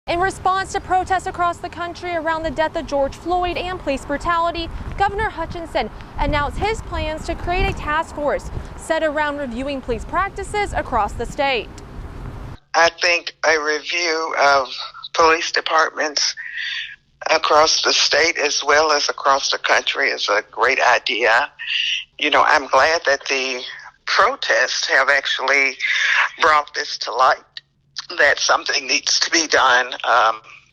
In response to protests across the country around the death of George Floyd and police brutality, Governor Hutchinson announced his plans to create a task force set around reviewing police practices across the state. I think a review of police departments across the state as well as across the country is a great idea. You know, I'm glad that the protests have actually brought this to light, that something needs to be done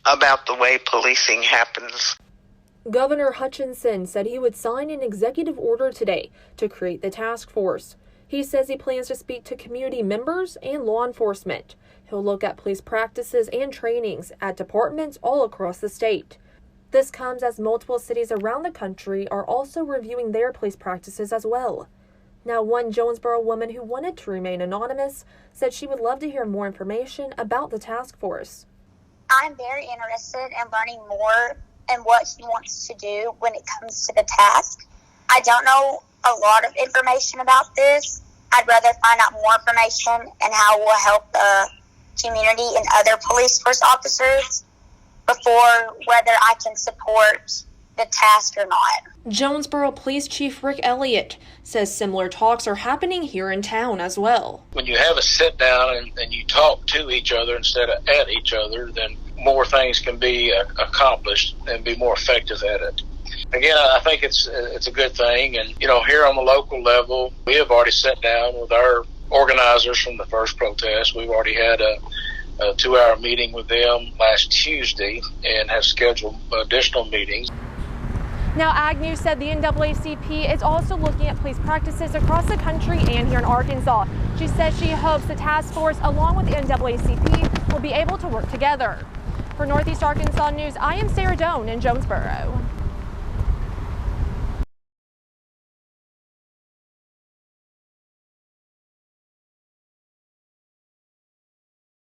about the way policing happens. Governor Hutchinson said he would sign an executive order today to create the task force. He says he plans to speak to community members and law enforcement. He'll look at police practices and trainings at departments all across the state. This comes as multiple cities around the country are also reviewing their police practices as well. Now, one Jonesboro woman who wanted to remain anonymous said she would love to hear more information about the task force. I'm very interested in learning more and what he wants to do when it comes to the task. I don't know a lot of information about this. I'd rather find out more information and how it will help the community and other police force officers before whether I can support the task or not. Jonesboro Police Chief Rick Elliott says similar talks are happening here in town as well. When you have a sit down and you talk to each other instead of at each other, then more things can be accomplished and be more effective at it. Again, I think it's a good thing. And, you know, here on the local level, we have already sat down with our organizers from the first protest. We've already had a 2-hour meeting with them last Tuesday and have scheduled additional meetings. Now, Agnew said the NAACP is also looking at police practices across the country and here in Arkansas. She says she hopes the task force, along with the NAACP, will be able to work together. For Northeast Arkansas News, I am Sarah Doan in Jonesboro.